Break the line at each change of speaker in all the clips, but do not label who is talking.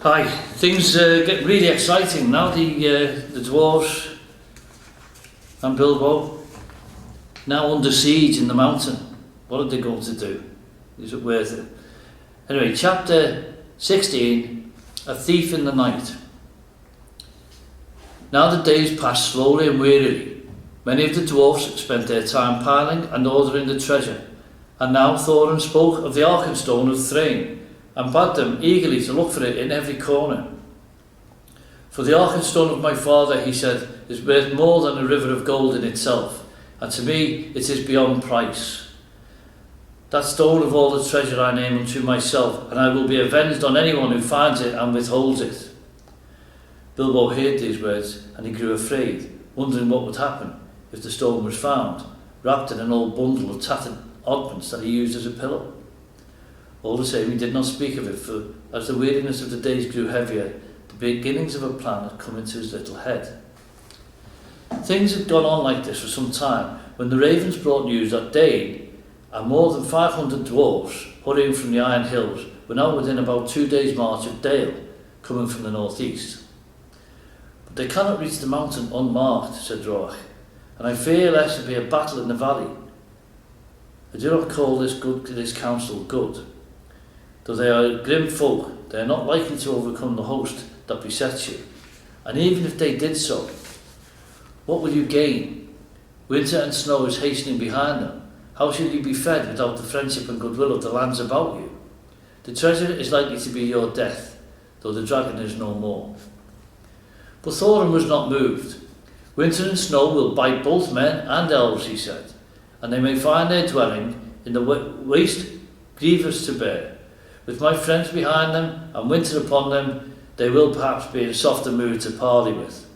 Hi, things get really exciting now. The dwarves and Bilbo now under siege in the mountain. What are they going to do? Is it worth it? Anyway, chapter 16, A Thief in the Night. Now the days passed slowly and wearily. Many of the dwarfs spent their time piling and ordering the treasure, and now Thorin spoke of the Arkenstone of Thrain, and bade them eagerly to look for it in every corner. For the Arkenstone of my father, he said, is worth more than a river of gold in itself, and to me it is beyond price. That stone of all the treasure I name unto myself, and I will be avenged on anyone who finds it and withholds it. Bilbo heard these words, and he grew afraid, wondering what would happen if the stone was found, wrapped in an old bundle of tattered oddments that he used as a pillow. All the same, he did not speak of it, for as the weariness of the days grew heavier, the beginnings of a plan had come into his little head. Things had gone on like this for some time, when the ravens brought news that Dane and more than 500 dwarfs, hurrying from the Iron Hills, were now within about 2 days' march of Dale, coming from the northeast. But they cannot reach the mountain unmarked, said Roach, and I fear lest there be a battle in the valley. I do not call this counsel good. Though they are grim folk, they are not likely to overcome the host that besets you. And even if they did so, what will you gain? Winter and snow is hastening behind them. How shall you be fed without the friendship and goodwill of the lands about you? The treasure is likely to be your death, though the dragon is no more. But Thorin was not moved. Winter and snow will bite both men and elves, he said, and they may find their dwelling in the waste grievous to bear. With my friends behind them and winter upon them, they will perhaps be in a softer mood to parley with.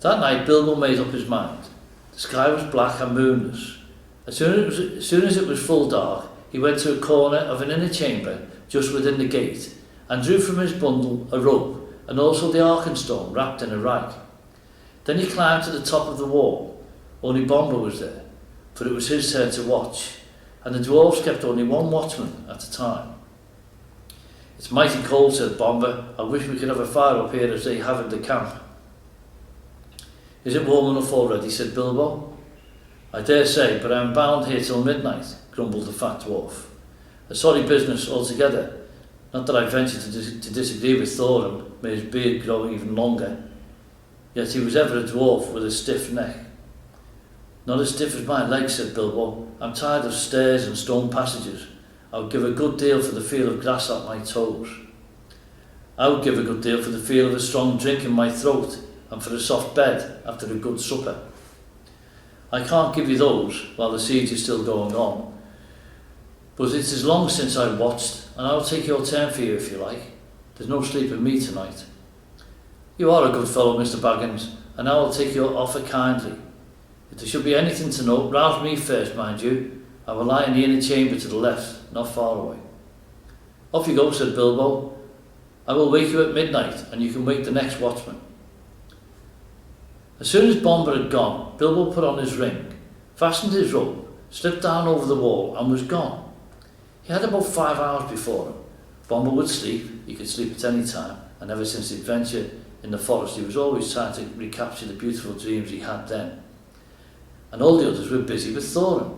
That night Bilbo made up his mind. The sky was black and moonless. As soon as it was full dark, he went to a corner of an inner chamber just within the gate, and drew from his bundle a rope, and also the Arkenstone wrapped in a rag. Then he climbed to the top of the wall. Only Bombur was there, for it was his turn to watch, and the dwarves kept only one watchman at a time. It's mighty cold, said Bombur. I wish we could have a fire up here as they have in the camp. Is it warm enough already, said Bilbo. I dare say, but I am bound here till midnight, grumbled the fat dwarf. A sorry business altogether. Not that I venture to disagree with Thorin, may his beard grow even longer. Yet he was ever a dwarf with a stiff neck. Not as stiff as my legs, said Bilbo. I'm tired of stairs and stone passages. I would give a good deal for the feel of grass at my toes. I would give a good deal for the feel of a strong drink in my throat, and for a soft bed after a good supper. I can't give you those while the siege is still going on, but it is long since I watched, and I'll take your turn for you if you like. There's no sleep in me tonight. You are a good fellow, Mr. Baggins, and I will take your offer kindly. If there should be anything to note, rouse me first, mind you. I will lie in the inner chamber to the left, not far away. Off you go, said Bilbo. I will wake you at midnight, and you can wake the next watchman. As soon as Bombur had gone, Bilbo put on his ring, fastened his rope, slipped down over the wall, and was gone. He had about 5 hours before him. Bombur would sleep. He could sleep at any time, and ever since the adventure in the forest, he was always trying to recapture the beautiful dreams he had then. And all the others were busy with Thorin.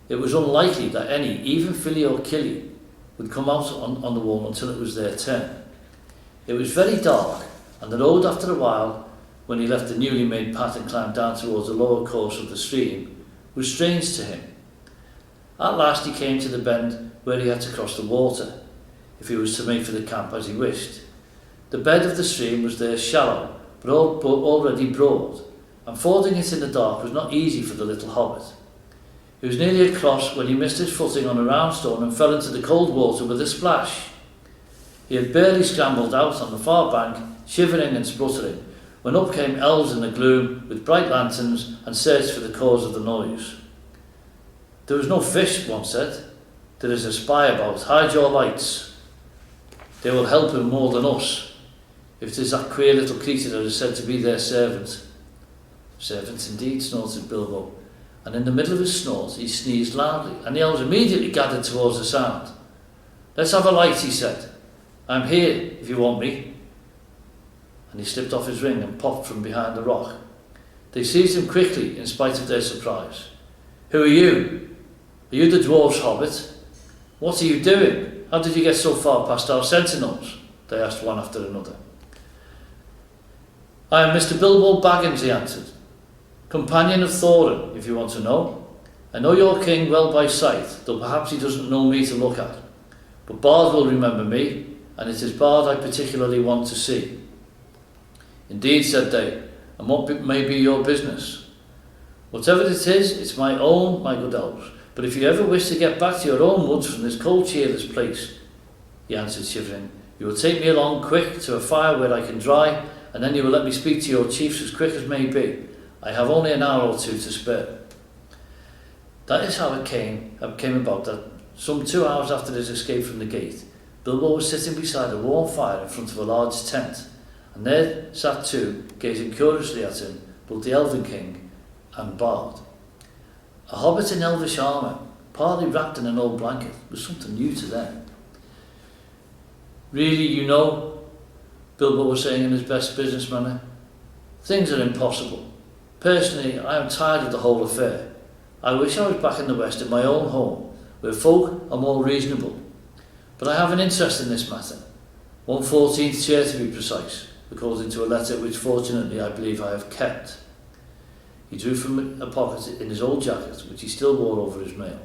It was unlikely that any, even Fili or Kili, would come out on the wall until it was their turn. It was very dark, and the road after a while, when he left the newly made path and climbed down towards the lower course of the stream, was strange to him. At last he came to the bend where he had to cross the water, if he was to make for the camp as he wished. The bed of the stream was there shallow, but already broad, and fording it in the dark was not easy for the little hobbit. He was nearly across when he missed his footing on a round stone and fell into the cold water with a splash. He had barely scrambled out on the far bank, shivering and spluttering, when up came elves in the gloom with bright lanterns and searched for the cause of the noise. There was no fish, one said. There is a spy about. Hide your lights. They will help him more than us, if it is that queer little creature that is said to be their servant. Servant indeed, snorted Bilbo, and in the middle of his snort he sneezed loudly, and the elves immediately gathered towards the sound. Let's have a light, he said. I'm here, if you want me. And he slipped off his ring and popped from behind the rock. They seized him quickly, in spite of their surprise. Who are you? Are you the dwarf's hobbit? What are you doing? How did you get so far past our sentinels? They asked one after another. I am Mr. Bilbo Baggins, he answered. Companion of Thorin, if you want to know. I know your king well by sight, though perhaps he doesn't know me to look at. But Bard will remember me, and it is Bard I particularly want to see. Indeed, said they, and what may be your business? Whatever it is, it's my own, my good elves. But if you ever wish to get back to your own woods from this cold, cheerless place, he answered, shivering, you will take me along quick to a fire where I can dry, and then you will let me speak to your chiefs as quick as may be. I have only an hour or two to spare. That is how it came about that some 2 hours after his escape from the gate, Bilbo was sitting beside a warm fire in front of a large tent, and there sat two, gazing curiously at him, both the Elven King and Bard. A hobbit in elvish armour, partly wrapped in an old blanket, was something new to them. Really, you know, Bilbo was saying in his best business manner, things are impossible. Personally, I am tired of the whole affair. I wish I was back in the West in my own home, where folk are more reasonable. But I have an interest in this matter. 1/14th share to be precise, according to a letter which fortunately I believe I have kept. He drew from a pocket in his old jacket, which he still wore over his mail,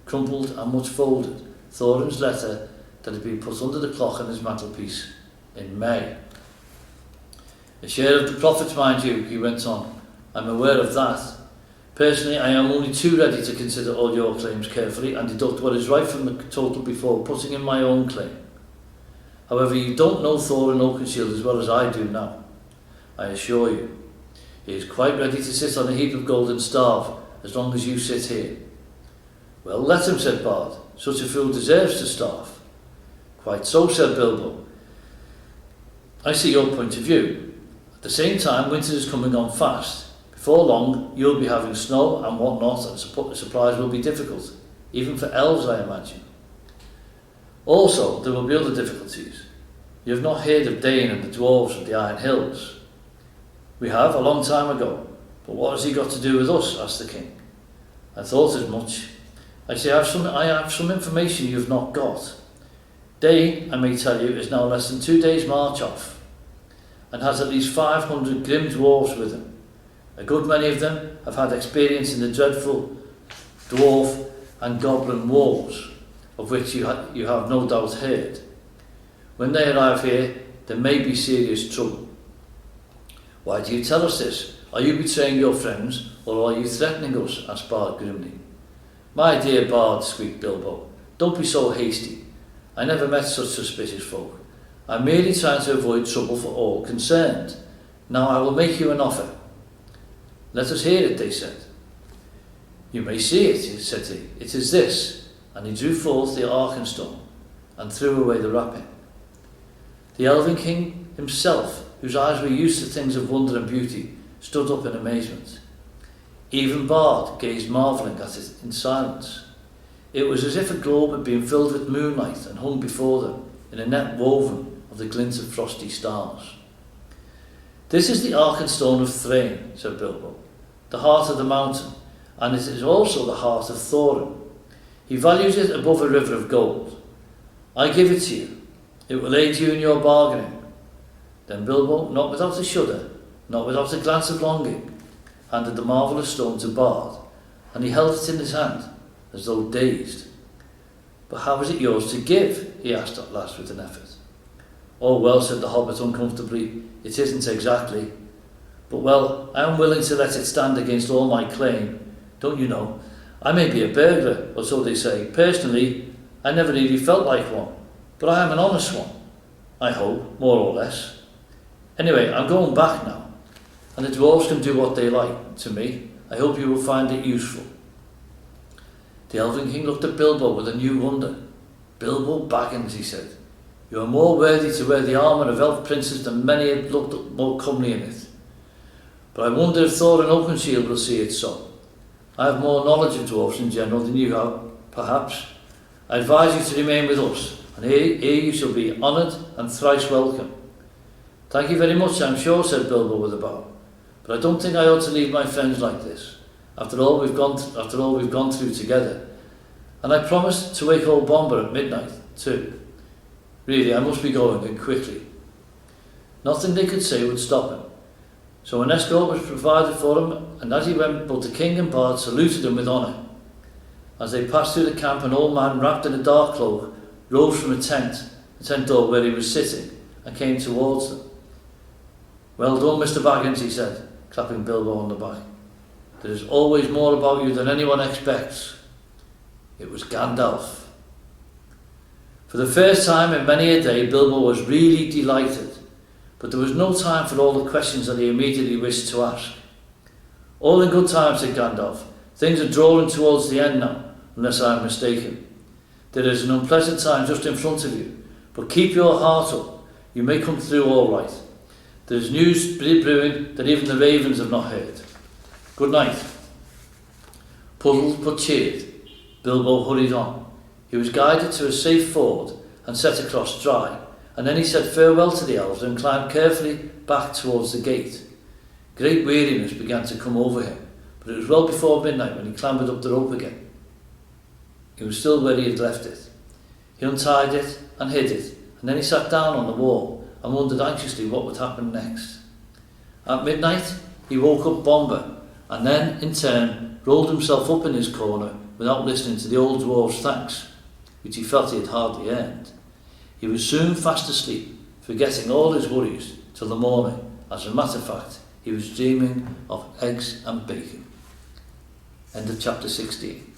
crumpled and much folded, Thorin's letter that had been put under the clock on his mantelpiece in May. A share of the profits, mind you, he went on. I'm aware of that. Personally, I am only too ready to consider all your claims carefully and deduct what is right from the total before putting in my own claim. However, you don't know Thorin Oakenshield as well as I do now. I assure you, he is quite ready to sit on a heap of gold and starve as long as you sit here. Well, let him, said Bard. Such a fool deserves to starve. Quite so, said Bilbo. I see your point of view. At the same time, winter is coming on fast. Before long, you'll be having snow and whatnot, and supplies will be difficult, even for elves, I imagine. Also, there will be other difficulties. You have not heard of Dane and the dwarves of the Iron Hills. We have, a long time ago. But what has he got to do with us? Asked the king. I thought as much. I have some information you have not got. Dane, I may tell you, is now less than 2 days' march off, and has at least 500 grim dwarves with him. A good many of them have had experience in the dreadful dwarf and goblin wars, of which you have no doubt heard. When they arrive here, there may be serious trouble. Why do you tell us this? Are you betraying your friends, or are you threatening us? Asked Bard grimly. My dear Bard, squeaked Bilbo, don't be so hasty. I never met such suspicious folk. I'm merely trying to avoid trouble for all concerned. Now I will make you an offer. Let us hear it, they said. You may see it, said he. It is this. And he drew forth the Arkenstone and threw away the wrapping. The Elven King himself, whose eyes were used to things of wonder and beauty, stood up in amazement. Even Bard gazed marvelling at it in silence. It was as if a globe had been filled with moonlight and hung before them in a net woven of the glint of frosty stars. This is the Arkenstone of Thrain, said Bilbo, the heart of the mountain, and it is also the heart of Thorin. He values it above a river of gold. I give it to you. It will aid you in your bargaining. Then Bilbo, not without a shudder, not without a glance of longing, handed the marvellous stone to Bard, and he held it in his hand, as though dazed. But how is it yours to give? He asked at last with an effort. Oh well, said the hobbit uncomfortably, it isn't exactly. But well, I am willing to let it stand against all my claim. Don't you know, I may be a burglar, or so they say. Personally, I never really felt like one, but I am an honest one. I hope, more or less. Anyway, I'm going back now, and the dwarves can do what they like to me. I hope you will find it useful. The Elven King looked at Bilbo with a new wonder. Bilbo Baggins, he said, you are more worthy to wear the armour of elf princes than many have looked more comely in it. But I wonder if Thorin Oakenshield will see it so. I have more knowledge of dwarfs in general than you have, perhaps. I advise you to remain with us, and here you shall be honoured and thrice welcome." "Thank you very much, I'm sure," said Bilbo with a bow, "but I don't think I ought to leave my friends like this, after all we've gone through together. And I promised to wake old Bomber at midnight, too. Really, I must be going, and quickly." Nothing they could say would stop him, so an escort was provided for him, and as he went, both the king and Bard saluted him with honour. As they passed through the camp, an old man wrapped in a dark cloak rose from the tent door where he was sitting, and came towards them. "Well done, Mr. Baggins," he said, clapping Bilbo on the back. "There is always more about you than anyone expects." It was Gandalf. For the first time in many a day, Bilbo was really delighted, but there was no time for all the questions that he immediately wished to ask. "All in good time," said Gandalf. "Things are drawing towards the end now, unless I am mistaken. There is an unpleasant time just in front of you, but keep your heart up. You may come through all right. There is news brewing that even the ravens have not heard. Good night." Puzzled but cheered, Bilbo hurried on. He was guided to a safe ford and set across dry, and then he said farewell to the elves and climbed carefully back towards the gate. Great weariness began to come over him, but it was well before midnight when he clambered up the rope again. He was still where he had left it. He untied it and hid it, and then he sat down on the wall and wondered anxiously what would happen next. At midnight, he woke up Bomber, and then, in turn, rolled himself up in his corner without listening to the old dwarf's thanks, which he felt he had hardly earned. He was soon fast asleep, forgetting all his worries till the morning. As a matter of fact, he was dreaming of eggs and bacon. End of chapter 16.